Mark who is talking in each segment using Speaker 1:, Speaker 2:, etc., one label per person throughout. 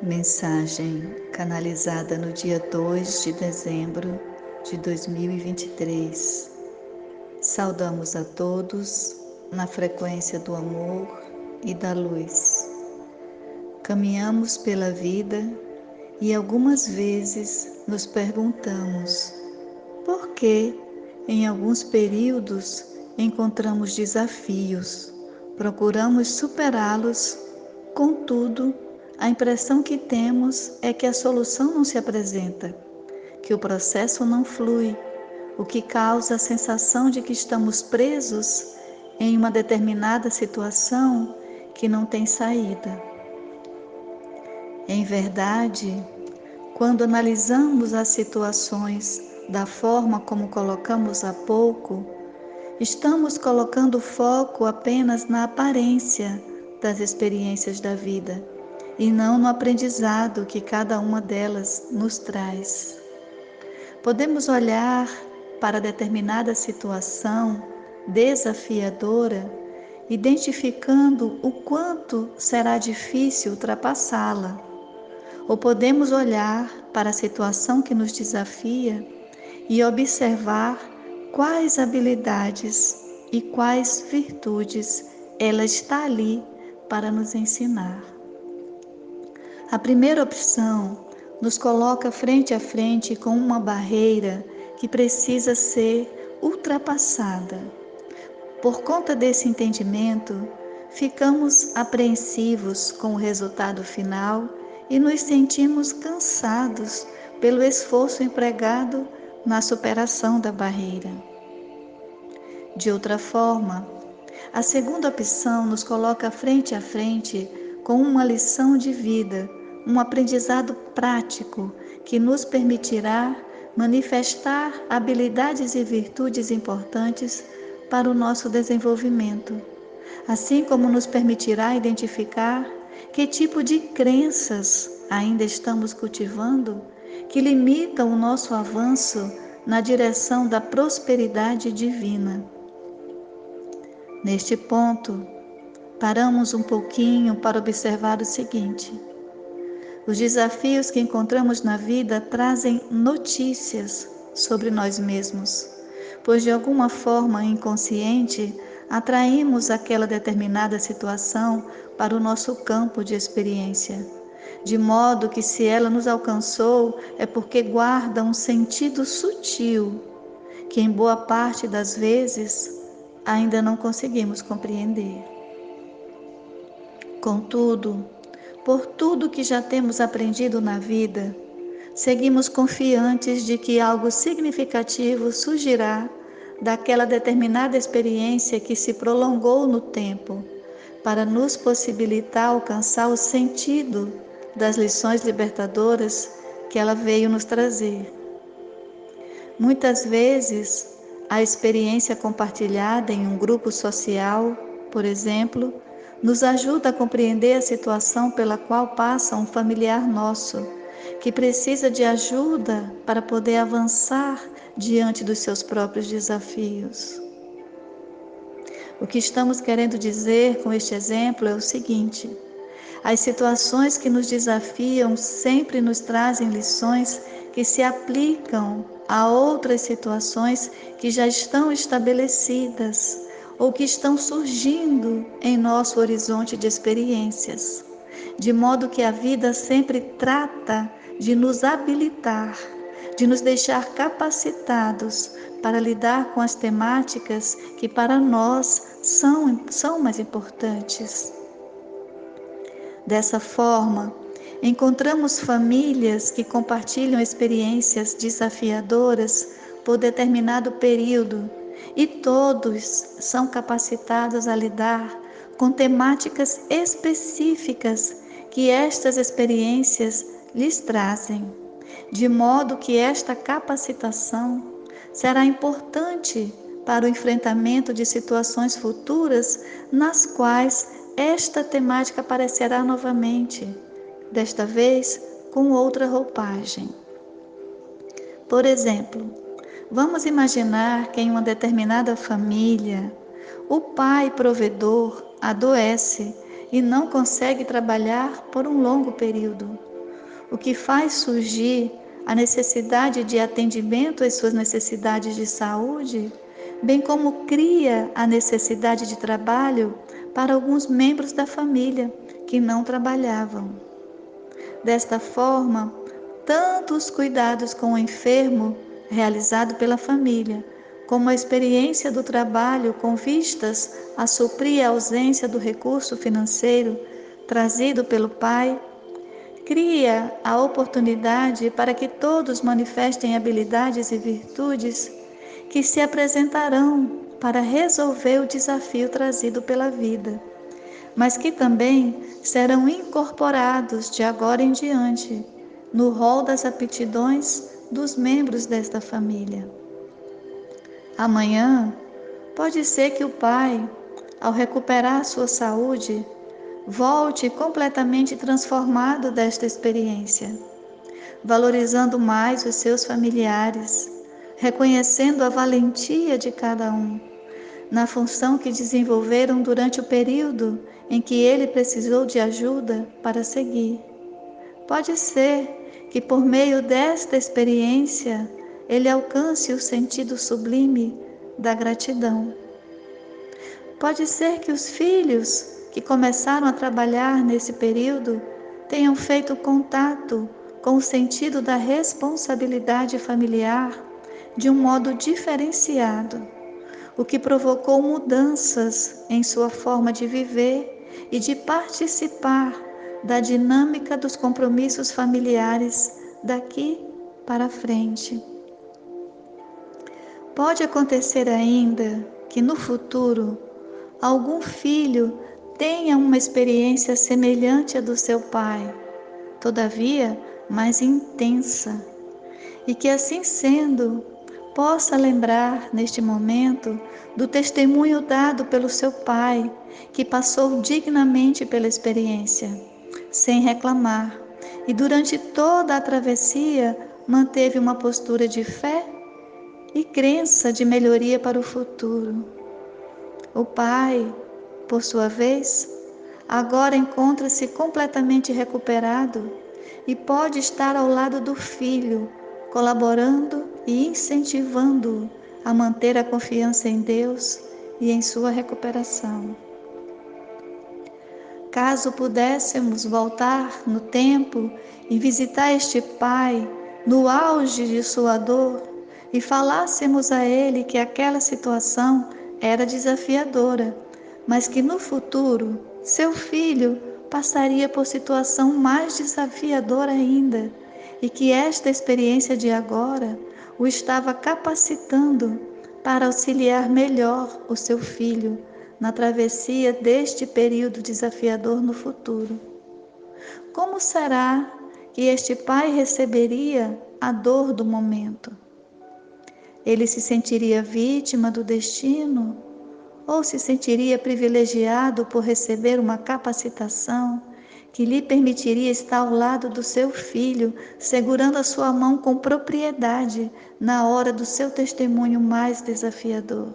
Speaker 1: Mensagem canalizada no dia 2 de dezembro de 2023. Saudamos a todos na frequência do amor e da luz. Caminhamos pela vida e algumas vezes nos perguntamos por que, em alguns períodos, encontramos desafios, procuramos superá-los, contudo, a impressão que temos é que a solução não se apresenta, que o processo não flui, o que causa a sensação de que estamos presos em uma determinada situação que não tem saída. Em verdade, quando analisamos as situações da forma como colocamos há pouco, estamos colocando foco apenas na aparência das experiências da vida e não no aprendizado que cada uma delas nos traz. Podemos olhar para determinada situação desafiadora, identificando o quanto será difícil ultrapassá-la. Ou podemos olhar para a situação que nos desafia e observar quais habilidades e quais virtudes ela está ali para nos ensinar. A primeira opção nos coloca frente a frente com uma barreira que precisa ser ultrapassada. Por conta desse entendimento, ficamos apreensivos com o resultado final e nos sentimos cansados pelo esforço empregado na superação da barreira. De outra forma, a segunda opção nos coloca frente a frente com uma lição de vida, um aprendizado prático que nos permitirá manifestar habilidades e virtudes importantes para o nosso desenvolvimento, assim como nos permitirá identificar que tipo de crenças ainda estamos cultivando que limitam o nosso avanço na direção da prosperidade divina. Neste ponto, paramos um pouquinho para observar o seguinte: os desafios que encontramos na vida trazem notícias sobre nós mesmos, pois de alguma forma inconsciente atraímos aquela determinada situação para o nosso campo de experiência, de modo que se ela nos alcançou é porque guarda um sentido sutil que em boa parte das vezes ainda não conseguimos compreender. Contudo, por tudo que já temos aprendido na vida, seguimos confiantes de que algo significativo surgirá daquela determinada experiência que se prolongou no tempo, para nos possibilitar alcançar o sentido das lições libertadoras que ela veio nos trazer. Muitas vezes, a experiência compartilhada em um grupo social, por exemplo, nos ajuda a compreender a situação pela qual passa um familiar nosso, que precisa de ajuda para poder avançar diante dos seus próprios desafios. O que estamos querendo dizer com este exemplo é o seguinte: as situações que nos desafiam sempre nos trazem lições que se aplicam a outras situações que já estão estabelecidas ou que estão surgindo em nosso horizonte de experiências, de modo que a vida sempre trata de nos habilitar, de nos deixar capacitados para lidar com as temáticas que para nós são mais importantes. Dessa forma, encontramos famílias que compartilham experiências desafiadoras por determinado período e todos são capacitados a lidar com temáticas específicas que estas experiências lhes trazem, de modo que esta capacitação será importante para o enfrentamento de situações futuras nas quais esta temática aparecerá novamente, desta vez com outra roupagem. Por exemplo, vamos imaginar que em uma determinada família, o pai provedor adoece e não consegue trabalhar por um longo período. o que faz surgir a necessidade de atendimento às suas necessidades de saúde, bem como cria a necessidade de trabalho para alguns membros da família que não trabalhavam. Desta forma, tanto os cuidados com o enfermo realizado pela família, como a experiência do trabalho com vistas a suprir a ausência do recurso financeiro trazido pelo pai, cria a oportunidade para que todos manifestem habilidades e virtudes que se apresentarão para resolver o desafio trazido pela vida, mas que também serão incorporados de agora em diante no rol das aptidões dos membros desta família. Amanhã, pode ser que o pai, ao recuperar sua saúde, volte completamente transformado desta experiência, valorizando mais os seus familiares, reconhecendo a valentia de cada um, na função que desenvolveram durante o período em que ele precisou de ajuda para seguir. Pode ser que por meio desta experiência ele alcance o sentido sublime da gratidão. Pode ser que os filhos que começaram a trabalhar nesse período tenham feito contato com o sentido da responsabilidade familiar de um modo diferenciado, o que provocou mudanças em sua forma de viver e de participar da dinâmica dos compromissos familiares daqui para frente. Pode acontecer ainda que no futuro algum filho tenha uma experiência semelhante à do seu pai, todavia mais intensa, e que assim sendo, possa lembrar neste momento do testemunho dado pelo seu pai, que passou dignamente pela experiência, sem reclamar, e durante toda a travessia manteve uma postura de fé e crença de melhoria para o futuro. O pai, por sua vez, agora encontra-se completamente recuperado e pode estar ao lado do filho, colaborando e incentivando-o a manter a confiança em Deus e em sua recuperação. Caso pudéssemos voltar no tempo e visitar este pai no auge de sua dor e falássemos a ele que aquela situação era desafiadora, mas que no futuro seu filho passaria por situação mais desafiadora ainda e que esta experiência de agora o estava capacitando para auxiliar melhor o seu filho na travessia deste período desafiador no futuro. Como será que este pai receberia a dor do momento? Ele se sentiria vítima do destino ou se sentiria privilegiado por receber uma capacitação que lhe permitiria estar ao lado do seu filho, segurando a sua mão com propriedade na hora do seu testemunho mais desafiador?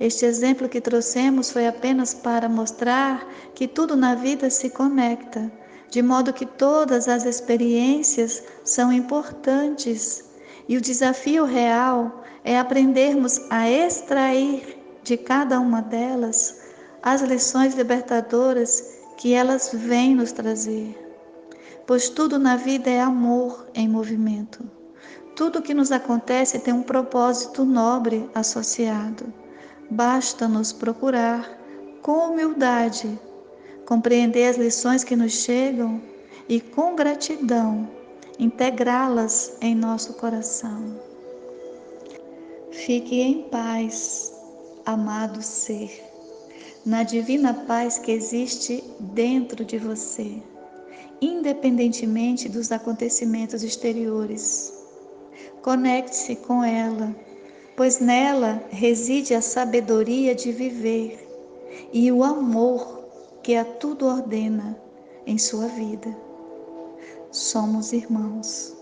Speaker 1: Este exemplo que trouxemos foi apenas para mostrar que tudo na vida se conecta, de modo que todas as experiências são importantes e o desafio real é aprendermos a extrair de cada uma delas as lições libertadoras que elas vêm nos trazer. Pois tudo na vida é amor em movimento. Tudo que nos acontece tem um propósito nobre associado. Basta-nos procurar, com humildade, compreender as lições que nos chegam e, com gratidão, integrá-las em nosso coração. Fique em paz, amado ser, na divina paz que existe dentro de você, independentemente dos acontecimentos exteriores. Conecte-se com ela, pois nela reside a sabedoria de viver e o amor que a tudo ordena em sua vida. Somos irmãos.